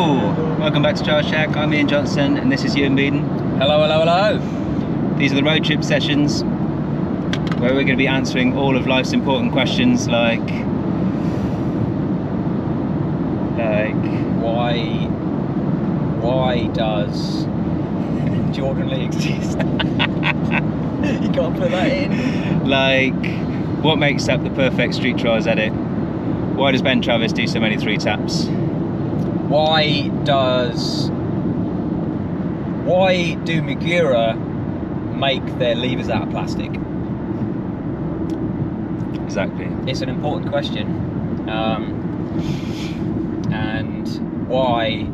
Hello! Welcome back to Charles Shack. I'm Ian Johnson and this is Euan Beeden. Hello, hello, hello. These are the Roadtrip Sessions where we're going to be answering all of life's important questions like why does Jordan Lee exist? You can't put that in. Like, what makes up the perfect Street Trials edit? Why does Ben Travis do so many 3 taps? Why do Magura make their levers out of plastic? Exactly. It's an important question. And why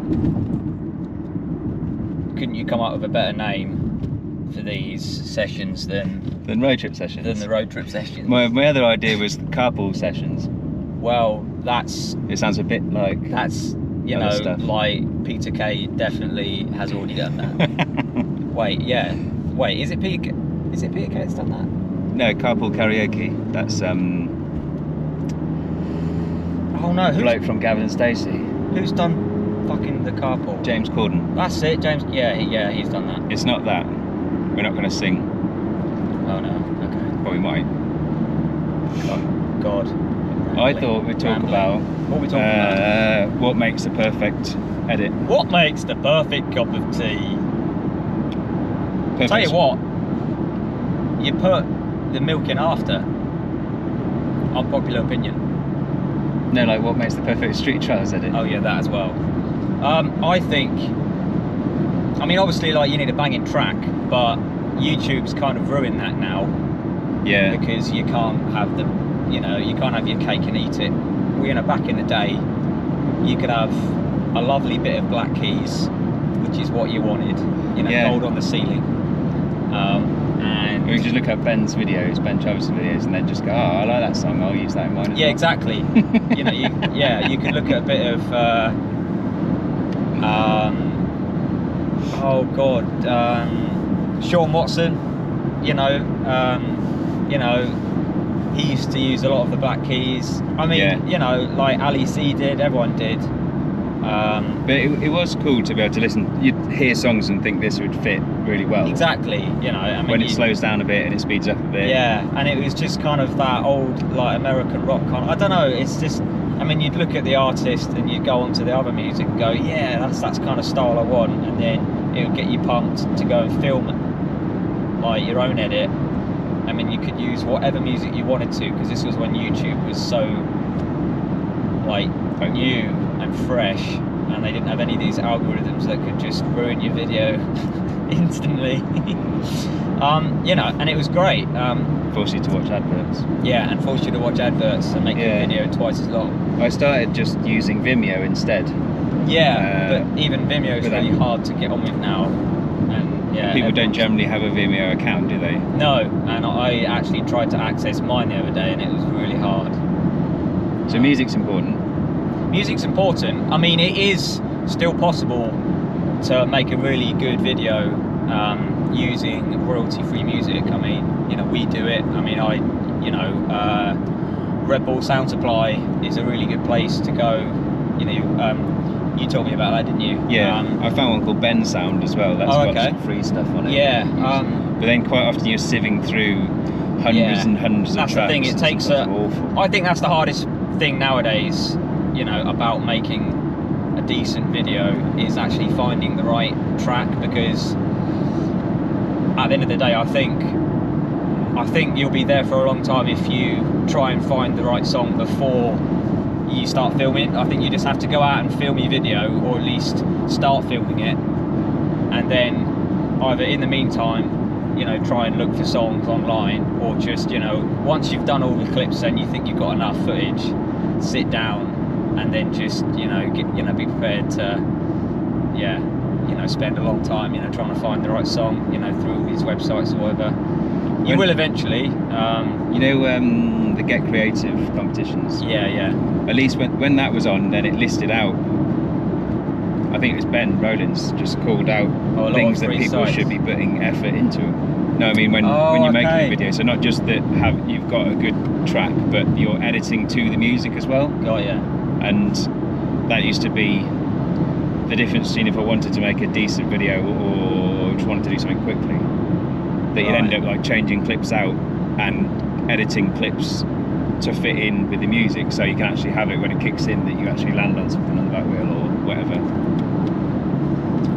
couldn't you come up with a better name for these sessions than Roadtrip Sessions? Than the Roadtrip Sessions. My other idea was Carpool Sessions. Well, it sounds a bit like that's, you know, stuff. like Peter Kay definitely has already done that. Wait, is it Peter Kay that's done that? No, Carpool Karaoke. That's oh no, bloke from Gavin and Stacey. Who's done fucking the Carpool? James Corden. That's it, James. Yeah, he's done that. It's not that. We're not going to sing. Oh no. Okay. But we might. God. I thought we'd talk about what we talking about. What makes the perfect edit. What makes the perfect cup of tea? Perfect. Tell you what, you put the milk in after. Unpopular opinion. No, like what makes the perfect Street Trials edit? Oh yeah, that as well. I think, I mean, obviously, like, you need a banging track, but YouTube's kind of ruined that now. Yeah. Because you can't have you can't have your cake and eat it. Back in the day, you could have a lovely bit of Black Keys, which is what you wanted, gold on the ceiling. And we just look at Ben Travis' videos, and then just go, oh, I like that song, I'll use that in mine as well. Exactly. You could look at a bit of, Sean Watson, he used to use a lot of the Black Keys. I mean, like Ali C did, everyone did. But it was cool to be able to listen. You'd hear songs and think this would fit really well. Exactly, I mean, when it slows down a bit and it speeds up a bit. Yeah, and it was just kind of that old, like, American rock kind of, I don't know, it's just, I mean, you'd look at the artist and you'd go onto the other music and go, yeah, that's kind of style I want, and then it would get you pumped to go and film, like, your own edit. I mean, you could use whatever music you wanted to, because this was when YouTube was so, like, new and fresh, and they didn't have any of these algorithms that could just ruin your video instantly. And it was great. Force you to watch adverts. Yeah, and force you to watch adverts and make your video twice as long. I started just using Vimeo instead. Yeah, but even Vimeo is really hard to get on with now. And yeah, people don't generally have a Vimeo account, do they? No, and I actually tried to access mine the other day, and it was really hard. So music's important. Music's important. I mean, it is still possible to make a really good video using royalty-free music. I mean, we do it. I mean, Red Bull Sound Supply is a really good place to go. You told me about that, didn't you? Yeah, I found one called Ben Sound as well. That's got some free stuff on it. Yeah. But then quite often you're sieving through hundreds and hundreds of tracks. That's the thing. It takes I think that's the hardest thing nowadays, about making a decent video, is actually finding the right track, because at the end of the day, I think you'll be there for a long time if you try and find the right song before you start filming. I think you just have to go out and film your video, or at least start filming it, and then either in the meantime, try and look for songs online, or just, once you've done all the clips and you think you've got enough footage, sit down and then just, be prepared to, spend a long time, trying to find the right song, through all these websites or whatever. You will eventually. The Get Creative competitions? Yeah. At least when that was on, then it listed out, I think it was Ben Rowlands just called out things that people should be putting effort into. No, I mean when you're making a video, so not just that you've got a good track, but you're editing to the music as well. Oh yeah. And that used to be the difference between if I wanted to make a decent video or just wanted to do something quickly, that you'd end up like changing clips out and editing clips to fit in with the music, so you can actually have it when it kicks in that you actually land on something on the back wheel or whatever.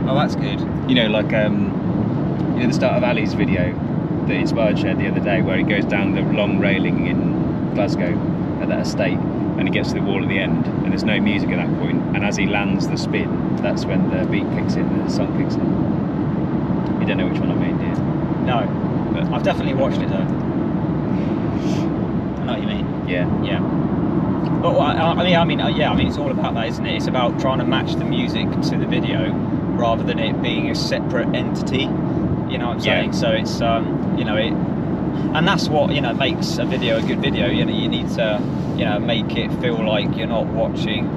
Oh, that's good. You know, like you know, the start of Ali's video that Inspired shared the other day, where he goes down the long railing in Glasgow at that estate, and he gets to the wall at the end, and there's no music at that point, and as he lands the spin, that's when the beat kicks in and the song kicks in. You don't know which one I mean, do you? No, but I've definitely watched it though. I know what you mean. Yeah. Yeah. But I mean, it's all about that, isn't it? It's about trying to match the music to the video rather than it being a separate entity. You know what I'm saying? So it's you know, and that's what, you know, makes a video a good video. You know, you need to, you know, make it feel like you're not watching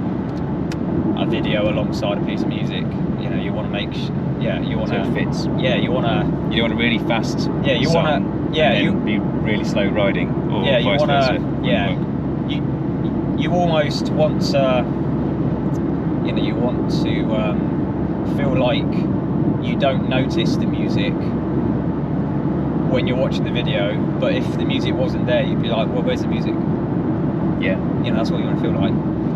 a video alongside a piece of music. You know, you want to make, you want to, so it fits. Yeah, you want to a really fast. Yeah, you want to. Yeah, you be really slow riding. Or yeah, you want to. Yeah, you almost want to. You know, you want to feel like you don't notice the music when you're watching the video, but if the music wasn't there, you'd be like, well, where's the music? Yeah. You know, that's what you want to feel like.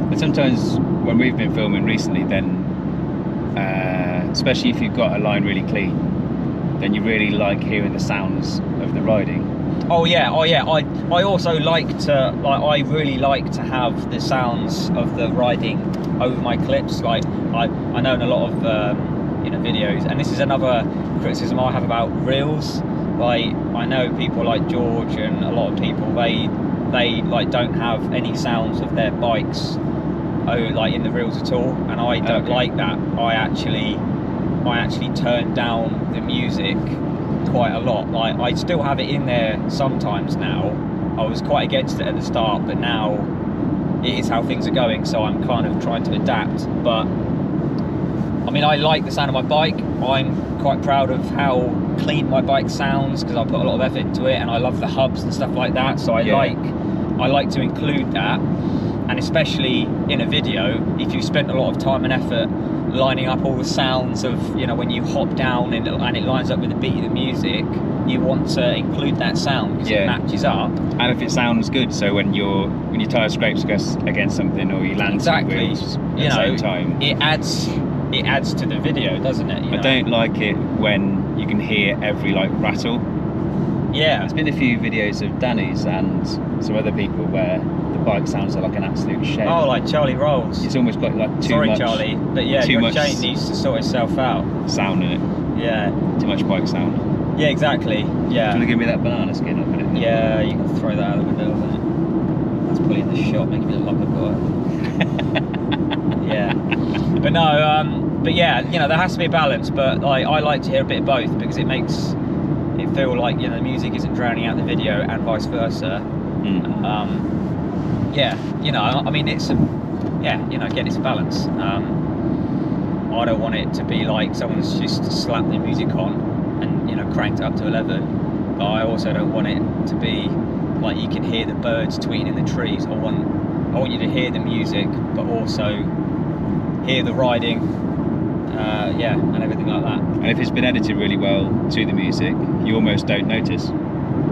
But sometimes when we've been filming recently, then especially if you've got a line really clean, then you really like hearing the sounds of the riding. Oh yeah. I also like to, like, I really like to have the sounds of the riding over my clips. Like I know in a lot of you know, videos, and this is another criticism I have about reels. Like, I know people like George and a lot of people, they like don't have any sounds of their bikes like in the reels at all, and I don't like that. I actually turn down the music quite a lot. Like, I still have it in there sometimes now. I was quite against it at the start, but now it is how things are going, so I'm kind of trying to adapt. But I mean, I like the sound of my bike. I'm quite proud of how clean my bike sounds, because I put a lot of effort into it, and I love the hubs and stuff like that. So I like to include that, and especially in a video, if you spent a lot of time and effort lining up all the sounds of, you know, when you hop down and it lines up with the beat of the music, you want to include that sound because it matches up. And if it sounds good, so when your tyre scrapes against something, or you land some wheels at the same time, it adds to the video, doesn't it? I don't like it when you can hear every like rattle. Yeah. There's been a few videos of Danny's and some other people where the bike sounds like an absolute shed. Oh, like Charlie Rolls. It's almost got like too much. Sorry, Charlie, but yeah, your chain needs to sort itself out. Sound in it. Yeah. Too much bike sound. Yeah, exactly. Yeah. Do you want to give me that banana skin up in it? Yeah, you can throw that out the window. That's probably in the shot, making me look like a boy. Yeah. But no, but yeah, you know, there has to be a balance, but I like to hear a bit of both, because it makes it feel like, you know, the music isn't drowning out the video, and vice versa. Yeah, you know, I mean, it's a, yeah, you know, again, it's a balance. I don't want it to be like someone's just slapped the music on and, you know, cranked it up to 11, but I also don't want it to be like you can hear the birds tweeting in the trees. I want you to hear the music, but also hear the riding, yeah, and everything like that. And if it's been edited really well to the music, you almost don't notice,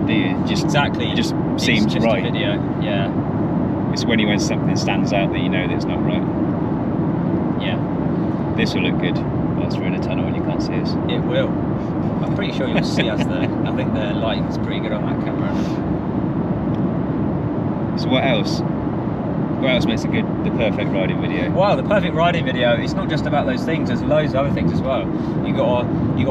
do you? Just exactly. It just seems just right. A video, yeah. It's when something stands out that you know that it's not right. Yeah. This will look good whilst we're in a tunnel and you can't see us. It will. I'm pretty sure you'll see us though. I think the lighting's pretty good on that camera. So what else? What else makes the perfect riding video? Well, the perfect riding video, it's not just about those things, there's loads of other things as well. You got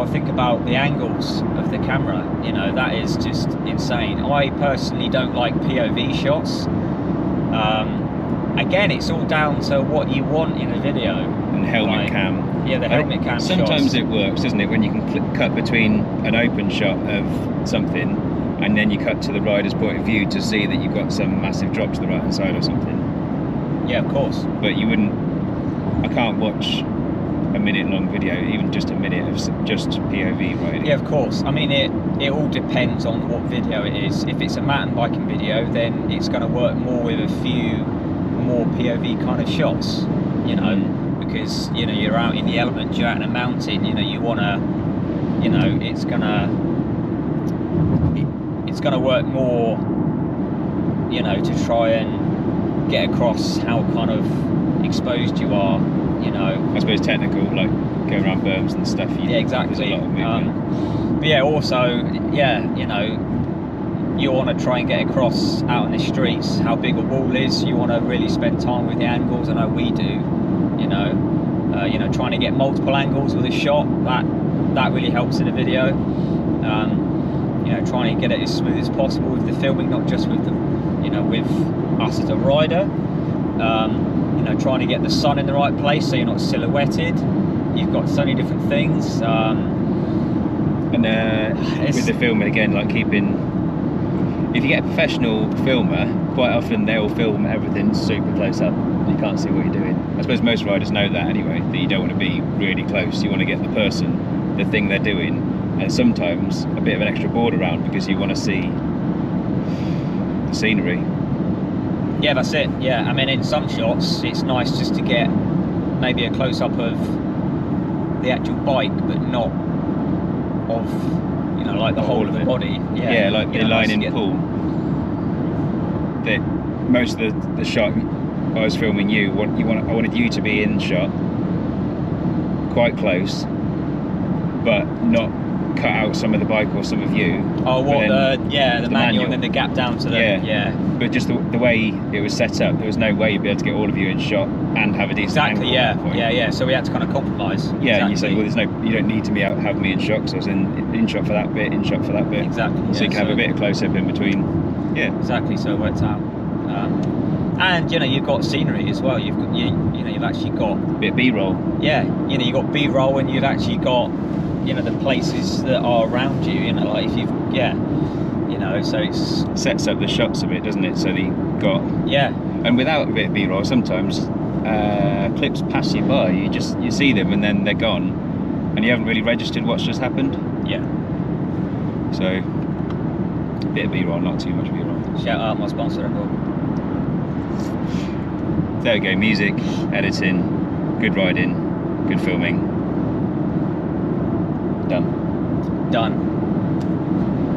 to think about the angles of the camera, you know, that is just insane. I personally don't like POV shots. Again, it's all down to what you want in a video. And helmet cam. Yeah, the helmet cam Sometimes shots. It works, doesn't it, when you can cut between an open shot of something and then you cut to the rider's point of view to see that you've got some massive drop to the right hand side or something. Yeah, of course. But you wouldn't, I can't watch a minute long video, even just a minute of just POV riding. Yeah, of course. I mean, it all depends on what video it is. If it's a mountain biking video, then it's going to work more with a few more POV kind of shots, you know, because because you know you're out in the elements, you're out in a mountain. You know you want to, you know, it's gonna work more, you know, to try and get across how kind of exposed you are. You know, I suppose technical, like going around berms and stuff. Yeah, exactly. There's a lot of movement. But yeah, also, yeah, you know, you want to try and get across out in the streets how big a wall is. You want to really spend time with the angles. I know we do. You know, trying to get multiple angles with a shot, that really helps in a video. You know, trying to get it as smooth as possible with the filming, not just with the, you know, with us as a rider. You know, trying to get the sun in the right place so you're not silhouetted. You've got so many different things. And with the filming again, like keeping, if you get a professional filmer, quite often they'll film everything super close up. You can't see what you're doing. I suppose most riders know that anyway, that you don't want to be really close. You want to get the person, the thing they're doing, and sometimes a bit of an extra board around because you want to see the scenery. Yeah, that's it. Yeah, I mean, in some shots, it's nice just to get maybe a close-up of the actual bike, but not of, you know, like the whole of the body. Yeah, like the line in pool. That most of the shot I was filming I wanted you to be in shot, quite close, but not cut out some of the bike or some of you. Oh, what the manual and then the gap down to the yeah. But just the way it was set up, there was no way you'd be able to get all of you in shot and have a decent angle. Yeah. So we had to kind of compromise. Yeah, exactly. And you said, well, you don't need to have me in shot, because I was in shot for that bit, in shot for that bit. Exactly. So you can have a bit of close up in between. Yeah. Exactly. So it worked out. And you know, you've got scenery as well. You've actually got a bit of B-roll. Yeah, you know, you've got B-roll, and you've actually got, you know, the places that are around you. You know, like if you've you know, so it's sets up the shots a bit, doesn't it? So that you've got and without a bit of B-roll, sometimes clips pass you by. You see them and then they're gone, and you haven't really registered what's just happened. Yeah. So a bit of B-roll, not too much B-roll. Shout out my sponsor. There we go, music, editing, good riding, good filming. Done.